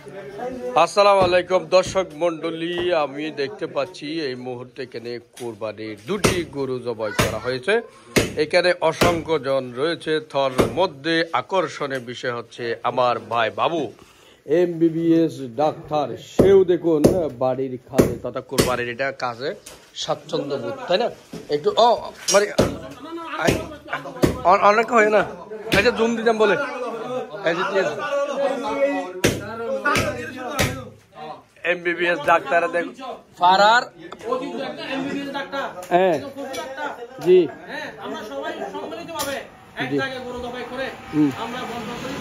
আসসালামু আলাইকুম দর্শক মন্ডলী, আমি দেখতে পাচ্ছি এই মুহূর্তে এখানে কুরবানির দুটি গরু জবাই করা হয়েছে। এখানে অসংখ্য জন রয়েছে। তার মধ্যে আকর্ষণের বিষয় হচ্ছে আমার ভাই বাবু MBBS ডাক্তার, সেও দেখুন বাড়ির কাজে তথা কুরবানির এটা কাজে স্বাচ্ছন্দ্য বোধ, তাই না? একটু মানে অনেক হয় না, এটা জুম দিতাম বলে MBBS ডাক্তার দেখ ফারার হ্যাঁ জি আমরা সবাই সম্মিলিতভাবে এক জায়গায় গরু জবাই করে আমরা বন্ধ করি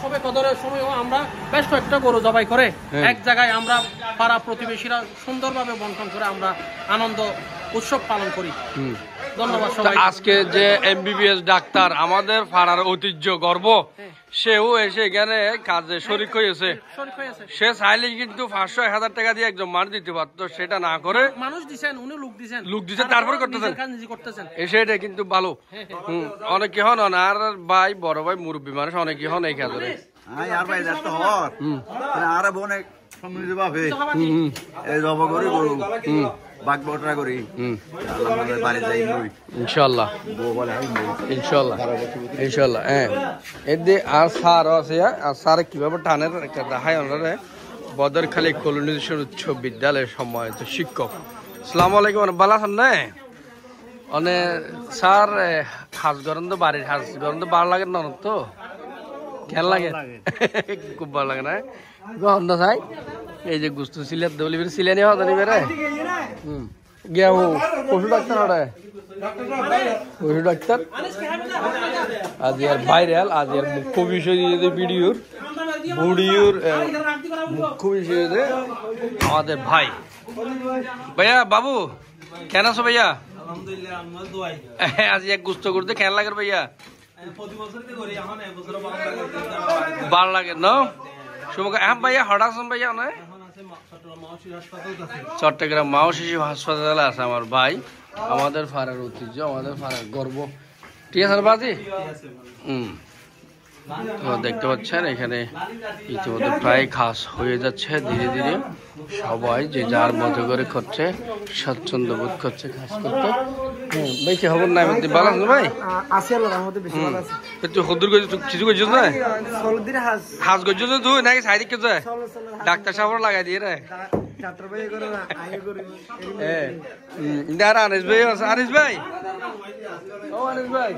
সবে কদরের সময় আমরা বেশ কয়েকটা গরু জবাই করে এক জায়গায় আমরা পাড়া প্রতিবেশীরা সুন্দরভাবে বন্টন করে আমরা আনন্দ উৎসব পালন করি। ধন্যবাদ সবাই। আজকে যে MBBS ডাক্তার আমাদের পাড়ার ঐতিহ্য গর্ব, সেও এসে এখানে কাজে শরিক হয়েছে। সে চাইলে কিন্তু 500-1000 টাকা দিয়ে একজন মানুষ দিতে পারতো, সেটা না করে মানুষ দিচ্ছেন, উনি লোক দিচ্ছেন তারপরে করতেছেন। সেটা কিন্তু ভালো। অনেকে হন আর ভাই বড় ভাই মুরব্বী মানুষ অনেকে হন এই কাজে ইনশাল্লাহ ইনশাল্লাহ। হ্যাঁ এদি আর স্যার আছে, আর স্যার কিভাবে টানের একটা দেখায় ওনারে বদরখালী কলোনাইজেশন উচ্চ বিদ্যালয়ের সম্মানিত শিক্ষক। আসসালামু আলাইকুম, ভালো আছেন না? মানে স্যার হাঁস গরম তো বাড়ির হাঁস গরম তো ভালো লাগে না তো? কেন লাগে? খুব ভালো লাগে না গন্ধ চাই। এই যে গুস্তু সিলেট দলি সিলেনি হওয়া জানি বেড়ে গিয়া পশু ডাক্তার ওটা পশু ডাক্তার আজ আর ভাইরাল, আজ আর মুখ্য বিষয় দিয়ে ভিডিওর মুখ্য বিষয় আমাদের ভাই ভাইয়া বাবু কেন আছো ভাইয়া? আজ এক গুস্ত করতে কেন লাগে ভাইয়া? ভালো লাগে না শুভ ভাইয়া? হঠাৎ আছেন ভাইয়া? না চট্টগ্রাম মাও শিশু হাসপাতালে আছে আমার ভাই, আমাদের ফারার ঐতিহ্য, আমাদের ফারার গর্ব। ঠিক আছে বাজি। তো দেখতে পাচ্ছেন এখানে ইতিমধ্যে প্রায় খাস হয়ে যাচ্ছে ধীরে ধীরে। সবাই যে যার মতো করে করছে, স্বাচ্ছন্দ্য বোধ করছে খাস করতে। ভাই কি খবর নাই? ভালো আছেন ভাই? তুই হদুর কিছু করছিস না? হাঁস করছিস তুই নাকি সাইড কে যায় ডাক্তার সাহেব লাগাই দিয়ে রে? আনিস ভাই আছে। আনিস ভাই, ও আনিস ভাই,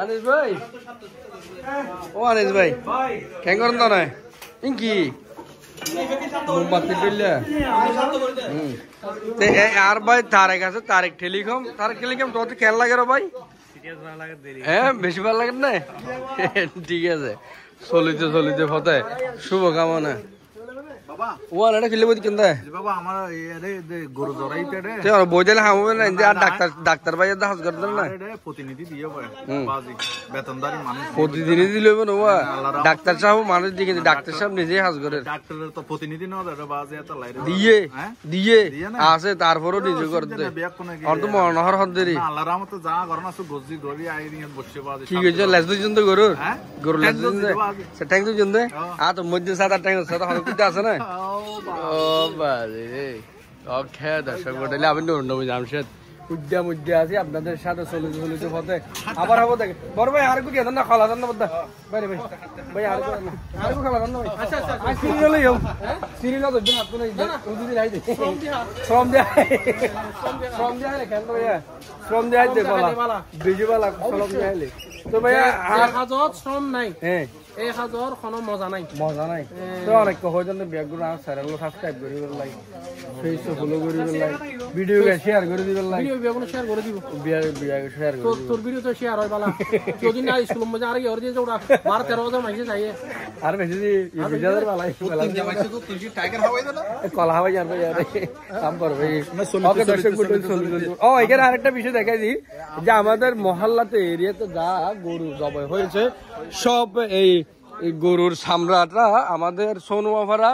আনিস ভাই, ও আনিস ভাই কেন করেন তো নয় ইনকি মোমবাতি পেলে আর ভাই তারেক আছে, তারেক টেলিকম তোর কেন লাগে রে ভাই? হ্যাঁ বেশি ভালো লাগে না? ঠিক আছে, চলিতে ফতে শুভকামনা। ডাক্তার ভাই প্রতিদিনই দিলে ডাক্তার সাহেব মানুষ দিয়ে ডাক্তার সাহেব নিজে হাজ করে দিয়ে দিয়ে আছে, তারপরও নিজে করতে মনোহর হদ্দেরি ঠিক হয়েছে। লেজ দুজন তো গরুর গরু লেজ ট্যাং দুজন দে আর তো মধ্যে 7-8 ট্যাং আছে না? ও বাজে দর্শক মন্ডলী, আমি নবী জামশেদ উদ্যা আছি আপনাদের সাথে চলিতে পথে। আবার হবো দেখে বড় ভাই আর কি না খালা জান না বদ্দা ভাই ভাই ভাই আর খালা জান না ভাই। আচ্ছা আচ্ছা সিরিয়ালই হোক সিরিয়াল তো দিন আপনি উদিন আই দে শ্রম দেয় কেন ভাইয়া? শ্রম দেয় দে বলা বেজি বলা শ্রম দেয় তো ভাইয়া আর হাজত শ্রম নাই। হ্যাঁ এই হাজর কোনো মজা নাই তো অনেক কখন ব্যাগগুলো চ্যানেল সাবস্ক্রাইব করে লাই, ফেসবুক ফলো করে লাই, ভিডিও শেয়ার করে দিবেন লাই, ভিডিও শেয়ার করে দিব শেয়ার করে তোর ভিডিও তো শেয়ার হয় বালা যদি না স্কুল মধ্যে আর আর দিয়ে ওটা 12-13 মাইসে যাই আর বেশি ভিডিওর বালাই মাইসে তো তুই টাইগার হাওয়াই না কলা হাওয়াই আর ভাই আরে কাম কর ভাই। ওকে দর্শক বন্ধু, ও এখানে আরেকটা বিষয় দেখাই দিই যে আমাদের মহল্লাতে এরিয়াতে যা গরু জবাই হয়েছে সব এই এই গরুর সামরাটা আমাদের সোনুমাফারা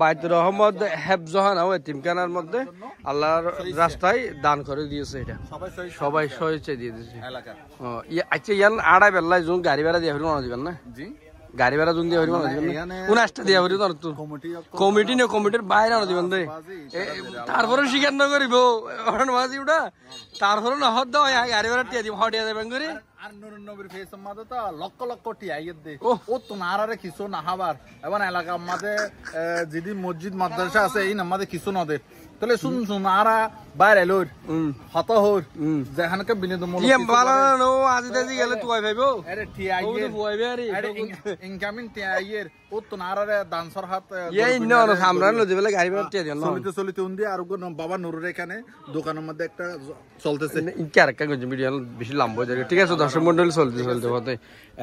বাইতুর রহমত হেফজহানা ও এতিমখানার মধ্যে আল্লাহর রাস্তায় দান করে দিয়েছে। এটা সবাই সহজে দিয়ে দিয়েছে। আচ্ছা ইয়ান আড়াই বেলায় যোন গাড়ি ভাড়া দিয়ে হরিমানা দিবেন না? গাড়ি ভাড়া যোন দিয়ে হরিমানা দিবেন না? 19টা দিয়ে হরি তোর তো কমিটি নিয়ে কমিটির বাইরে আনা দিবেন দেই। তারপরে স্বীকার না করিব মাঝি ওটা তারপরে না হদ দাও গাড়ি ভাড়া টিয়া দিব হটিয়া যাবেন করে। আর নুরুন নবীর ফেসের মধ্যে তো লক্ষ লক্ষ টিয়াইয়ের দে ও তো নারারে কিছু না হাবার এবং এলাকার মধ্যে যদি মসজিদ মাদ্রাসা আছে এই আমাদের কিছু নদে তাহলে শুন শুন আরা বাইরে এলোর হত হোর যেখানকে বিনোদনমূলক টিএম বালানো আজি দাজি গেলে তুই ভাইবো আরে টিয়াইয়ের বইবে আরে ইনকামিং টিয়াইয়ের ও তো নারারে দানসর হাত এই ন ন সামরান লজে বলে গাড়ি ভাড়া টিয়া দেন না চলিতে উন্দি আর বাবা নুরুর এখানে দোকানের মধ্যে একটা চলতেছে ইনকে আরেকটা গঞ্জ ভিডিও বেশি লম্বা হয়ে যাবে। ঠিক আছে দর্শক মণ্ডলী চলতে হতে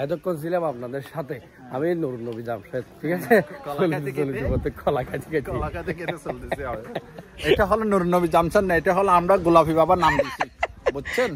এতক্ষণ ছিলাম আপনাদের সাথে আমি নুরুন নবী জামশেদ। ঠিক আছে কলা খাতে খেতে চলতেছে। এটা হলো নুরুন নবী জামশেদ না, এটা হলো আমরা গোলাপি বাবার নাম দিচ্ছি বুঝছেন।